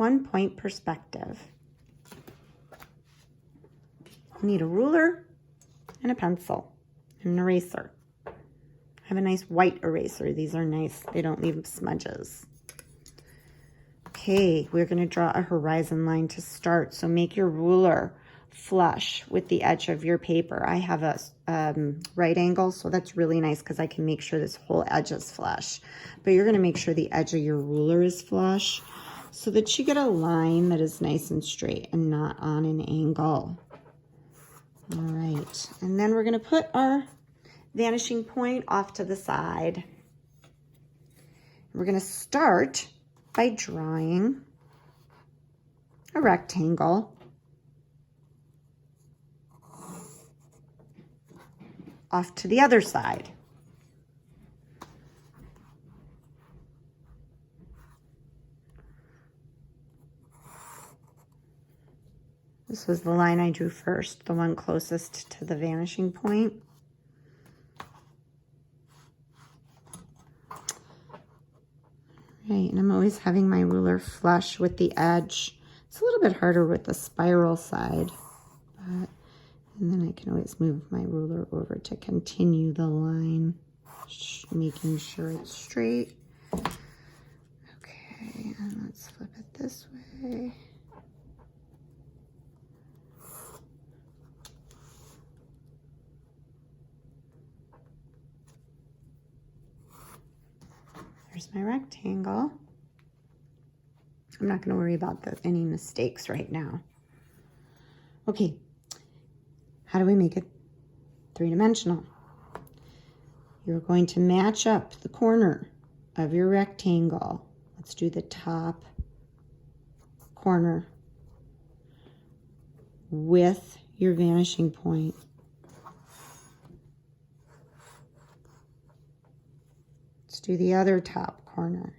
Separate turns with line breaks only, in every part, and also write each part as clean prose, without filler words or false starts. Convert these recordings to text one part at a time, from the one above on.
1-point perspective. I'll need a ruler and a pencil and an eraser. I have a nice white eraser. These are nice. They don't leave smudges. Okay, we're going to draw a horizon line to start. So make your ruler flush with the edge of your paper. I have a right angle, so that's really nice because I can make sure this whole edge is flush. But you're going to make sure the edge of your ruler is flush so that you get a line that is nice and straight and not on an angle. All right, and then we're going to put our vanishing point off to the side. We're going to start by drawing a rectangle off to the other side. This was the line I drew first, the one closest to the vanishing point. Right, and I'm always having my ruler flush with the edge. It's a little bit harder with the spiral side, but, and then I can always move my ruler over to continue the line, making sure it's straight. Okay, and let's flip it this way. There's my rectangle. I'm not going to worry about any mistakes right now. Okay, how do we make it three-dimensional? You're going to match up the corner of your rectangle. Let's do the top corner with your vanishing point. Let's do the other top corner.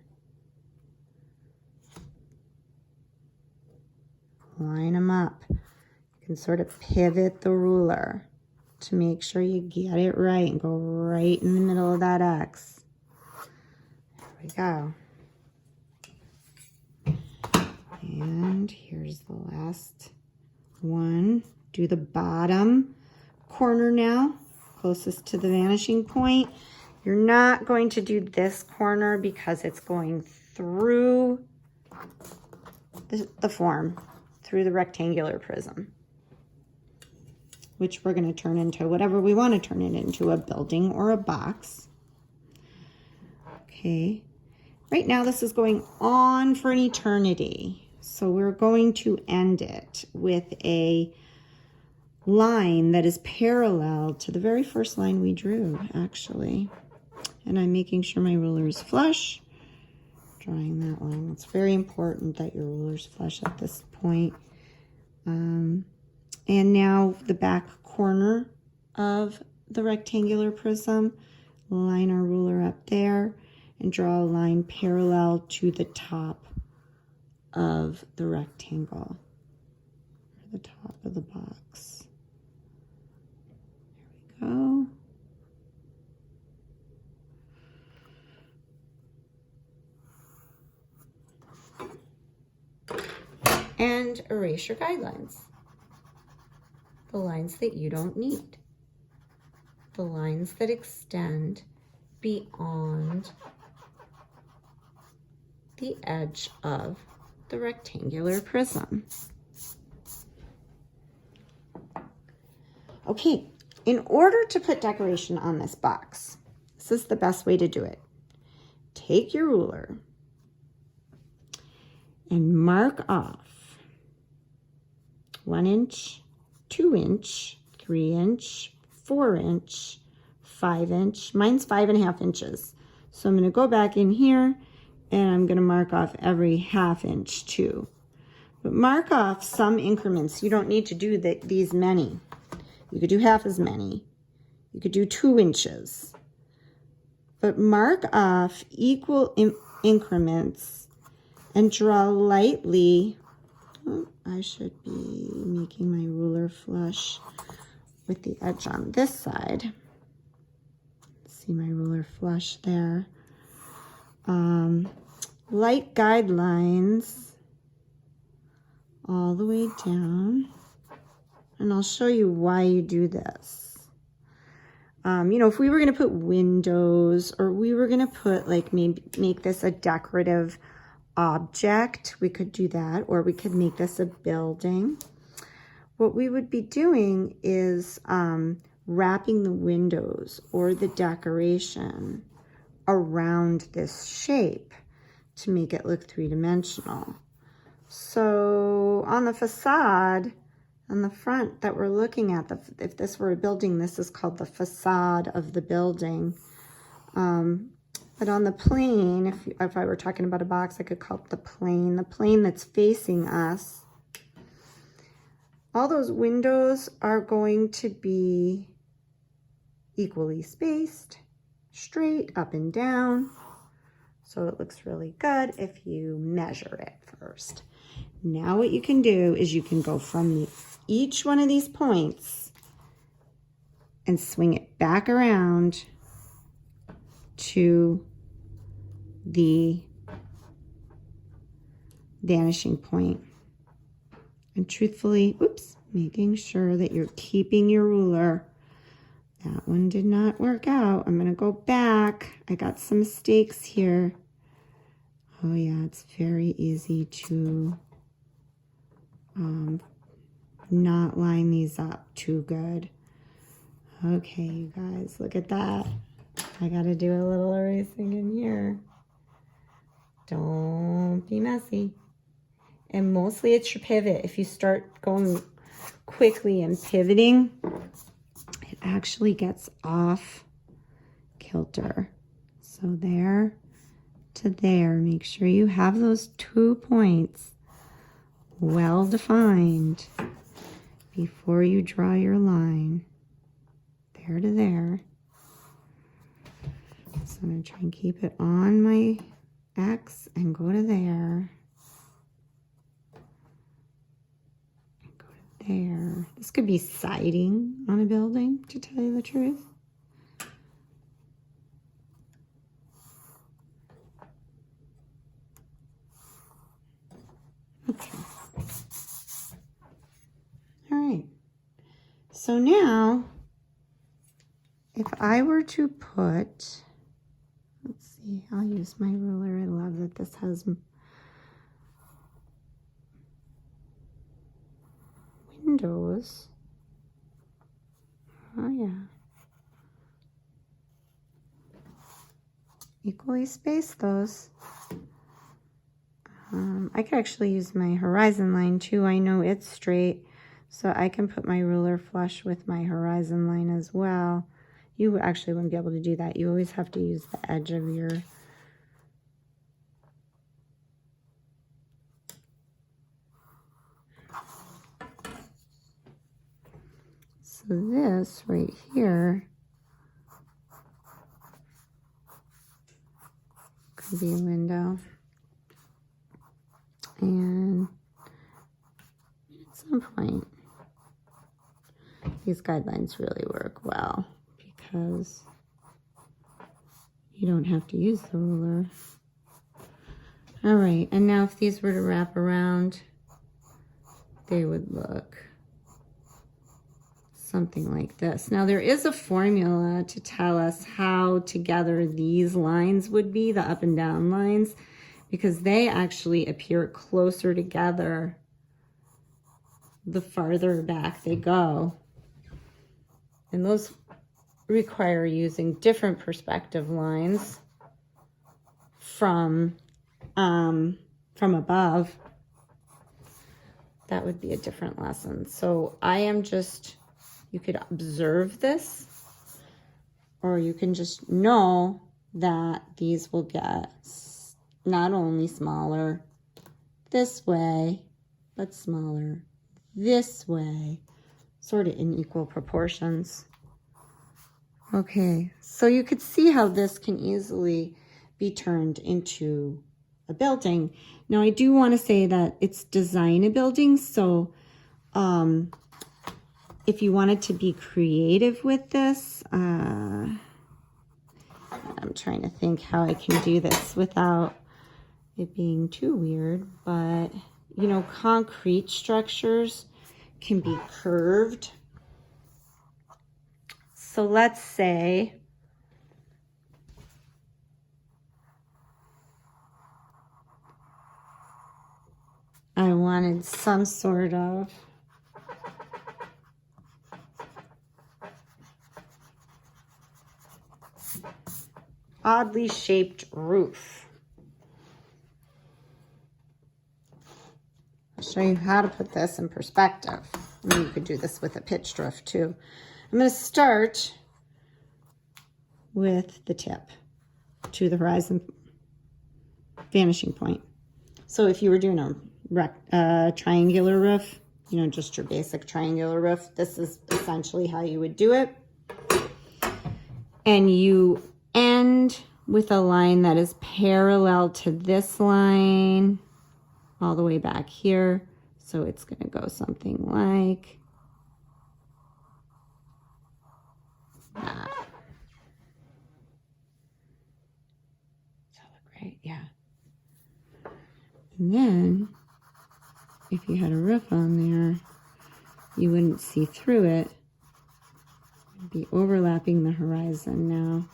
Line them up. You can sort of pivot the ruler to make sure you get it right and go right in the middle of that X. There we go. And here's the last one. Do the bottom corner now, closest to the vanishing point. You're not going to do this corner because it's going through the form, through the rectangular prism, which we're going to turn into whatever we want to turn it into, a building or a box. Okay, right now this is going on for an eternity. So we're going to end it with a line that is parallel to the very first line we drew, actually. And I'm making sure my ruler is flush, drawing that line. It's very important that your ruler is flush at this point. And now the back corner of the rectangular prism, line our ruler up there and draw a line parallel to the top of the rectangle, or the top of the box. There we go. And erase your guidelines. The lines that you don't need. The lines that extend beyond the edge of the rectangular prism. Okay, in order to put decoration on this box, this is the best way to do it. Take your ruler and mark off 1 inch, 2 inch, 3 inch, 4 inch, 5 inch. Mine's 5.5 inches. So I'm going to go back in here and I'm going to mark off every 1/2 inch too. But mark off some increments. You don't need to do these many. You could do half as many. You could do 2 inches. But mark off equal increments and draw lightly. Oh, I should be making my ruler flush with the edge on this side. See my ruler flush there. Light guidelines all the way down. And I'll show you why you do this. You know, if we were going to put windows, or we were going to put like maybe make this a decorative object, we could do that, or we could make this a building. What we would be doing is wrapping the windows or the decoration around this shape to make it look three-dimensional. So on the facade, on the front that we're looking at, if this were a building, this is called the facade of the building. But on the plane, if I were talking about a box, I could call it the plane that's facing us. All those windows are going to be equally spaced, straight up and down. So it looks really good if you measure it first. Now what you can do is you can go from each one of these points and swing it back around to the vanishing point. And truthfully, oops, making sure that you're keeping your ruler. That one did not work out. I'm going to go back. I got some mistakes here. Oh yeah, it's very easy to not line these up too good. Okay, you guys, look at that. I got to do a little erasing in here. Don't be messy. And mostly it's your pivot. If you start going quickly and pivoting, it actually gets off kilter. So there to there, make sure you have those 2 points well defined before you draw your line. There to there. So I'm going to try and keep it on my X and go to there. And go to there. This could be siding on a building, to tell you the truth. Okay. All right. So now, if I were to put, let's see, I'll use my ruler. I love that this has windows. Oh yeah. Equally space those. I could actually use my horizon line too. I know it's straight, so I can put my ruler flush with my horizon line as well. You actually wouldn't be able to do that. You always have to use the edge of your so this right here could be a window. And at some point, these guidelines really work well because you don't have to use the ruler. All right, and now if these were to wrap around, they would look something like this. Now there is a formula to tell us how together these lines would be, the up and down lines, because they actually appear closer together the farther back they go. And those require using different perspective lines from above. That would be a different lesson. So I am just, you could observe this, or you can just know that these will get not only smaller this way, but smaller this way, sort of in equal proportions. Okay, so you could see how this can easily be turned into a building. Now I do want to say that it's design a building, so if you wanted to be creative with this, I'm trying to think how I can do this without it being too weird, but you know, concrete structures can be curved. So let's say I wanted some sort of oddly shaped roof. I'll show you how to put this in perspective. I mean, you could do this with a pitched roof too. I'm going to start with the tip to the horizon vanishing point. So if you were doing a triangular roof, you know, just your basic triangular roof, this is essentially how you would do it. And you end with a line that is parallel to this line all the way back here. So it's going to go something like that. Does that look right? Yeah. And then if you had a roof on there, you wouldn't see through it. It'd be overlapping the horizon now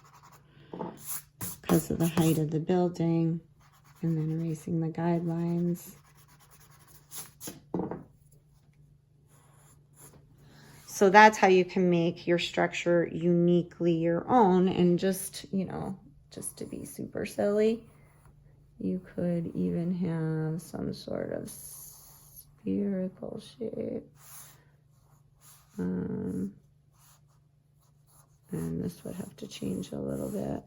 because of the height of the building, and then erasing the guidelines. So that's how you can make your structure uniquely your own. And just, you know, just to be super silly, you could even have some sort of spherical shape. And this would have to change a little bit.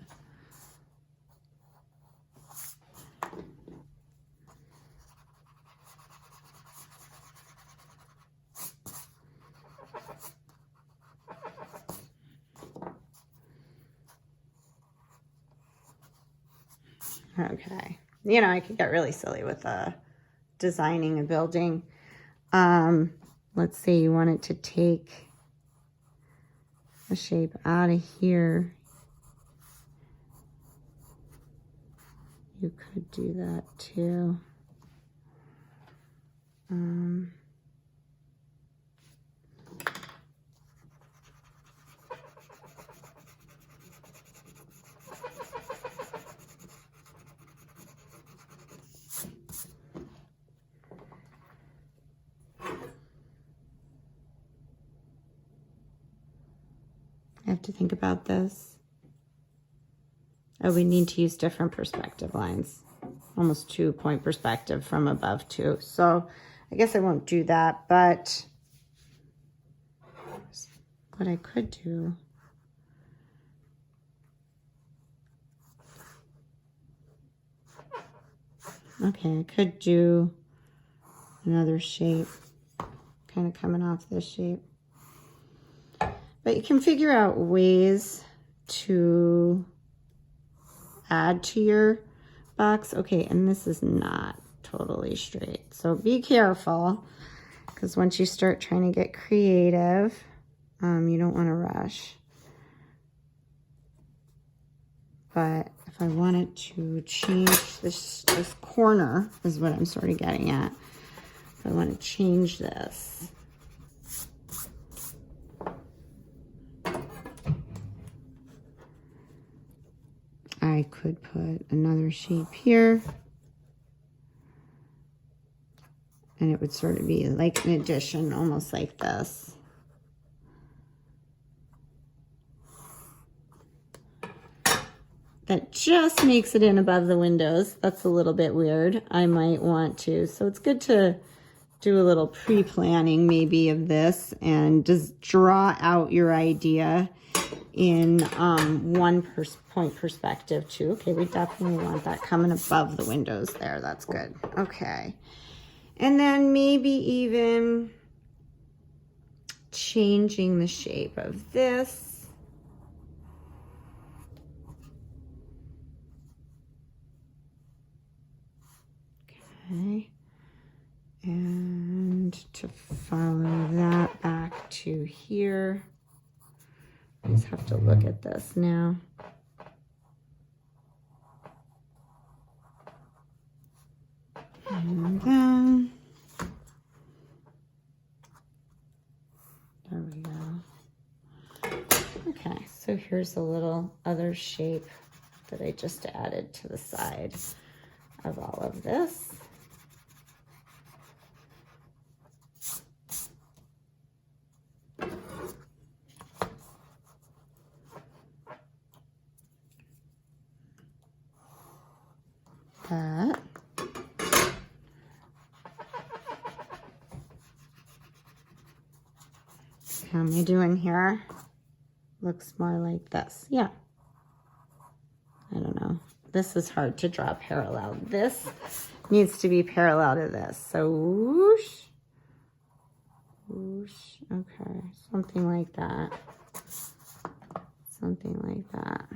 Okay, you know, I could get really silly with designing a building. Let's say you wanted to take a shape out of here. You could do that too. I have to think about this. Oh, we need to use different perspective lines. Almost 2-point perspective from above too. So I guess I won't do that, but what I could do, okay, I could do another shape, kind of coming off this shape. But you can figure out ways to add to your box. Okay, and this is not totally straight. So be careful, because once you start trying to get creative, you don't want to rush. But if I wanted to change this corner, is what I'm sort of getting at. If I want to change this, I could put another shape here, and it would sort of be like an addition, almost like this. That just makes it in above the windows. That's a little bit weird. I might want to. So it's good to do a little pre-planning maybe of this and just draw out your idea in point perspective too. Okay, we definitely want that coming above the windows there. That's good. Okay. And then maybe even changing the shape of this. Okay. And to follow that back to here. I just have to look at this now. And then So here's a little other shape that I just added to the side of all of this. That. How am I doing here? Looks more like this. Yeah. I don't know. This is hard to draw parallel. This needs to be parallel to this. So whoosh. Whoosh. Okay. Something like that. Something like that.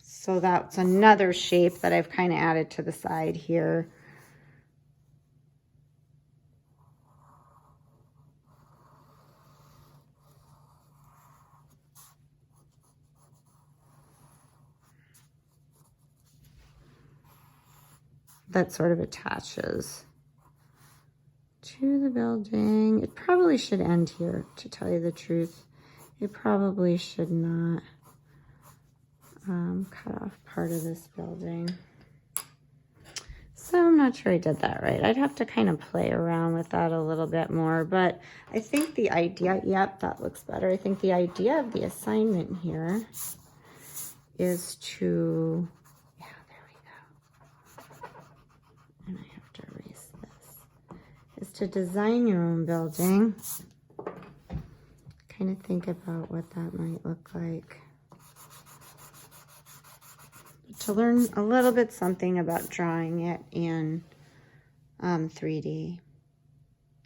So that's another shape that I've kind of added to the side here. That sort of attaches to the building. It probably should end here, to tell you the truth. It probably should not cut off part of this building. So I'm not sure I did that right. I'd have to kind of play around with that a little bit more, but I think the idea, yep, that looks better. I think the idea of the assignment here is to, yeah, there we go. And I have to erase this. Is to design your own building. Kind of think about what that might look like. To learn a little bit something about drawing it in 3D.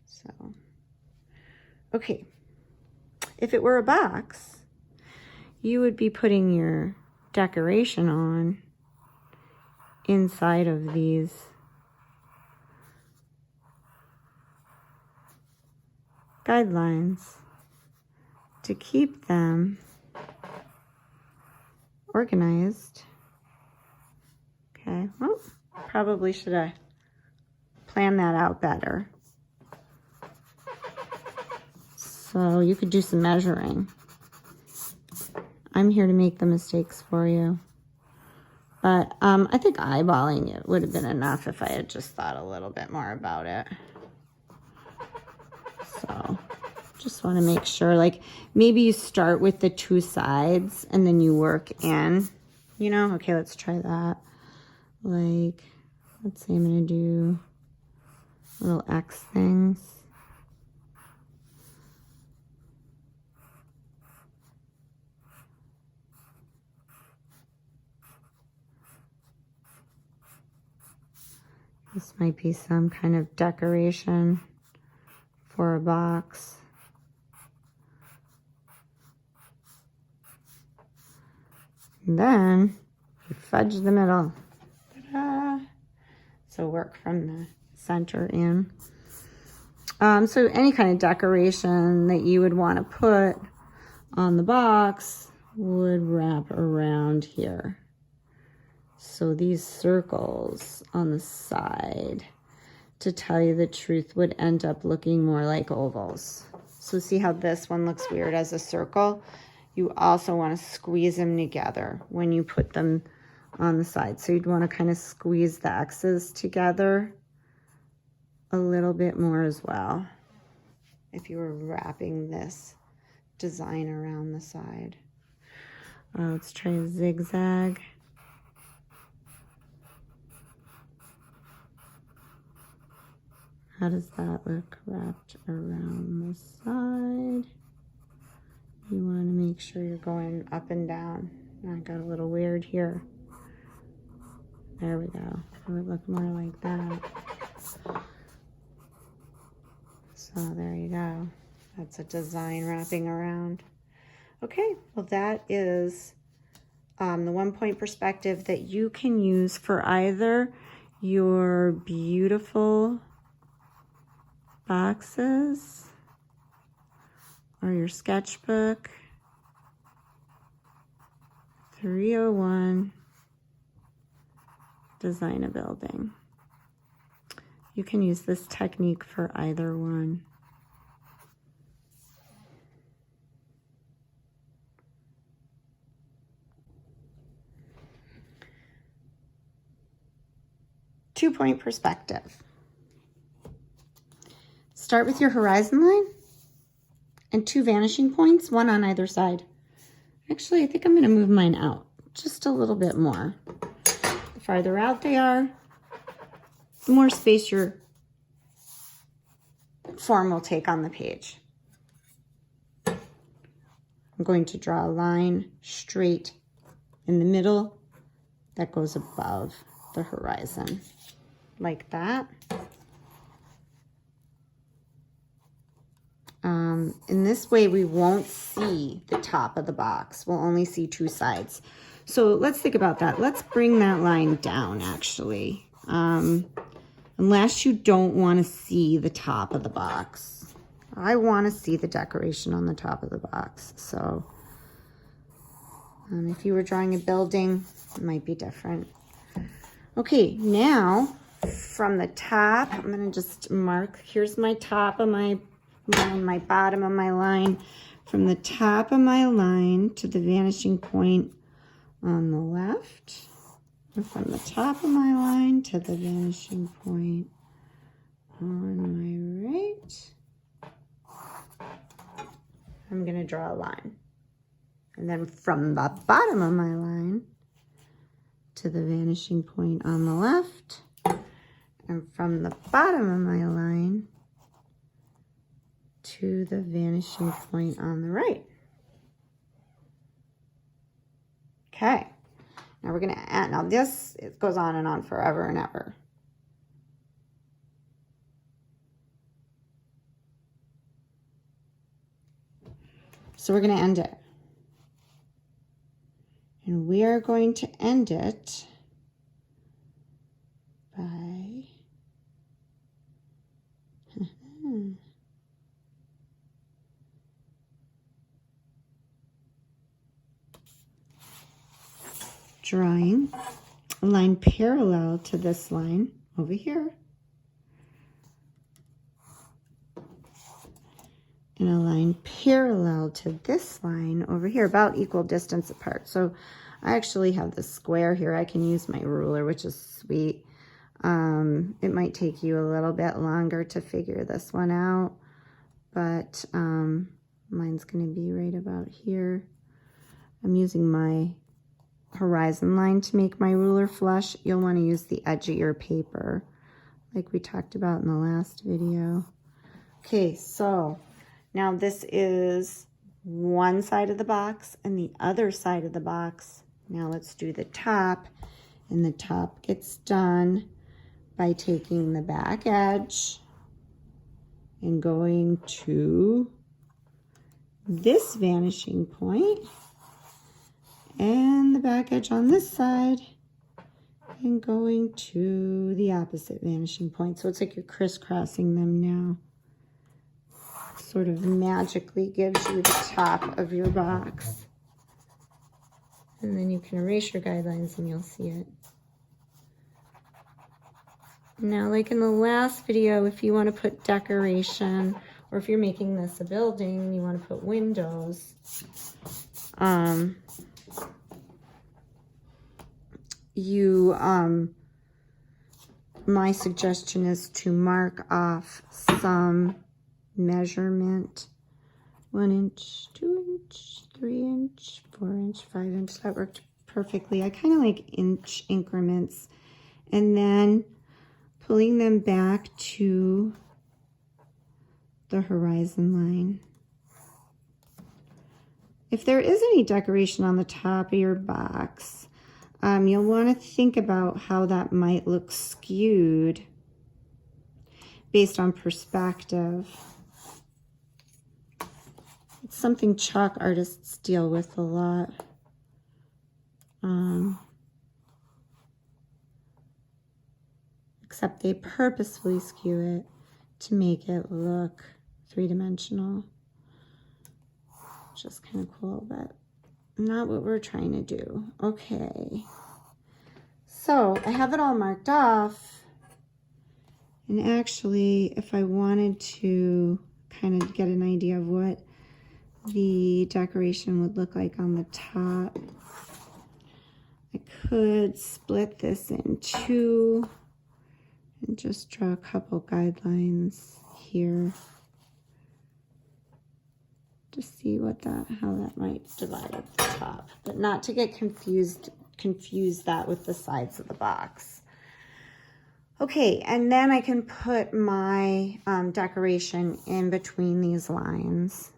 So, okay. If it were a box, you would be putting your decoration on inside of these guidelines to keep them organized. Okay, well, probably should have planned that out better. So you could do some measuring. I'm here to make the mistakes for you. But I think eyeballing it would have been enough if I had just thought a little bit more about it. So just want to make sure, like maybe you start with the two sides and then you work in, you know, okay, let's try that. Like, let's say I'm going to do little X things. This might be some kind of decoration for a box. And then you fudge the middle. Ta-da! So work from the center in. So any kind of decoration that you would want to put on the box would wrap around here. So these circles on the side, to tell you the truth, would end up looking more like ovals. So see how this one looks weird as a circle? You also want to squeeze them together when you put them on the side. So you'd want to kind of squeeze the X's together a little bit more as well if you were wrapping this design around the side. Let's try a zigzag. How does that look wrapped around the side? You want to make sure you're going up and down. I got a little weird here. There we go. It would look more like that. So there you go. That's a design wrapping around. Okay, well that is the 1-point perspective that you can use for either your beautiful boxes or your sketchbook. 301, design a building. You can use this technique for either one. 2-point perspective. Start with your horizon line and 2 vanishing points, 1 on either side. Actually, I think I'm going to move mine out just a little bit more. The farther out they are, the more space your form will take on the page. I'm going to draw a line straight in the middle that goes above the horizon, like that. In this way, we won't see the top of the box. We'll only see 2 sides. So let's think about that. Let's bring that line down, actually. Unless you don't want to see the top of the box. I want to see the decoration on the top of the box. So if you were drawing a building, it might be different. Okay, now from the top, I'm going to just mark. Here's my top of my line, my bottom of my line. From the top of my line to the vanishing point on the left. And from the top of my line to the vanishing point on my right. I'm going to draw a line. And then from the bottom of my line to the vanishing point on the left. And from the bottom of my line to the vanishing point on the right. Okay. Now we're going to add, now this, it goes on and on forever and ever. So we're going to end it. And we are going to end it by drawing a line parallel to this line over here. And a line parallel to this line over here, about equal distance apart. So I actually have this square here. I can use my ruler, which is sweet. It might take you a little bit longer to figure this one out, but mine's going to be right about here. I'm using my horizon line to make my ruler flush. You'll want to use the edge of your paper, like we talked about in the last video. Okay, so now this is one side of the box and the other side of the box. Now let's do the top, and the top gets done by taking the back edge and going to this vanishing point and the back edge on this side and going to the opposite vanishing point. So it's like you're crisscrossing them now. Sort of magically gives you the top of your box. And then you can erase your guidelines and you'll see it. Now, like in the last video, if you want to put decoration, or if you're making this a building, you want to put windows, my suggestion is to mark off some measurement, 1 inch, 2 inch, 3 inch, 4 inch, 5 inch. That worked perfectly. I kind of like inch increments, and then pulling them back to the horizon line. If there is any decoration on the top of your box, you'll want to think about how that might look skewed based on perspective. It's something chalk artists deal with a lot. Except they purposefully skew it to make it look three-dimensional. Which is kind of cool, but not what we're trying to do. Okay. So I have it all marked off. And actually, if I wanted to kind of get an idea of what the decoration would look like on the top, I could split this in two And just draw a couple guidelines here to see how that might divide at the top, but not to get confuse that with the sides of the box. Okay, and then I can put my decoration in between these lines.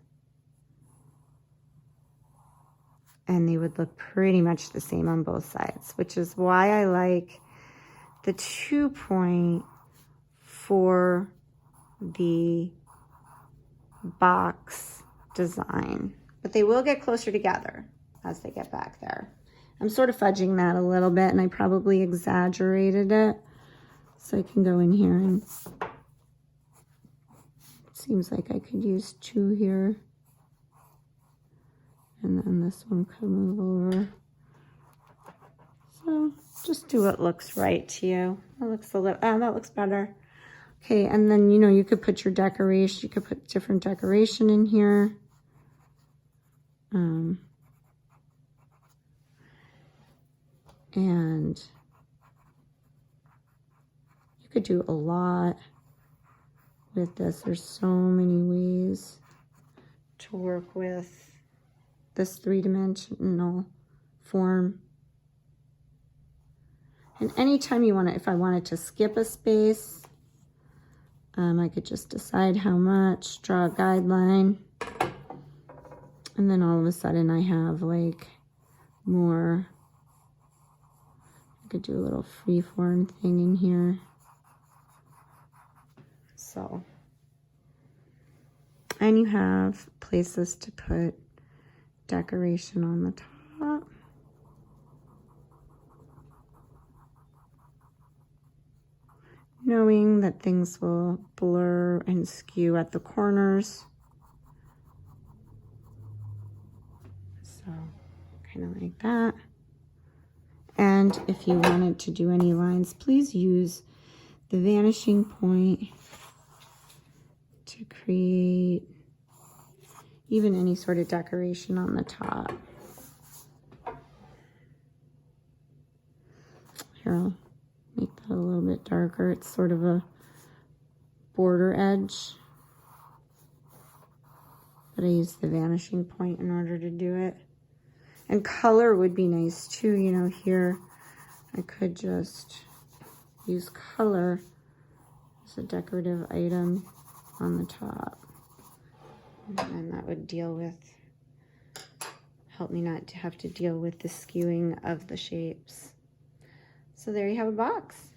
And they would look pretty much the same on both sides, which is why I like the 2-point for the box design. But they will get closer together as they get back there. I'm sort of fudging that a little bit, and I probably exaggerated it. So I can go in here, and it seems like I could use 2 here. And then this one could move over. So just do what looks right to you. That looks a little, that looks better. Okay, and then, you know, you could put your decoration, you could put different decoration in here. And you could do a lot with this. There's so many ways to work with this 3-dimensional form. And anytime you want to, if I wanted to skip a space, I could just decide how much, draw a guideline, and then all of a sudden I have like more. I could do a little freeform thing in here. So, and you have places to put decoration on the top. Knowing that things will blur and skew at the corners. So, kind of like that. And if you wanted to do any lines, please use the vanishing point to create even any sort of decoration on the top. Here, I'll make that a little bit darker. It's sort of a border edge, but I use the vanishing point in order to do it. And color would be nice too. You know, here I could just use color as a decorative item on the top. And that would help me not to have to deal with the skewing of the shapes. So there you have a box.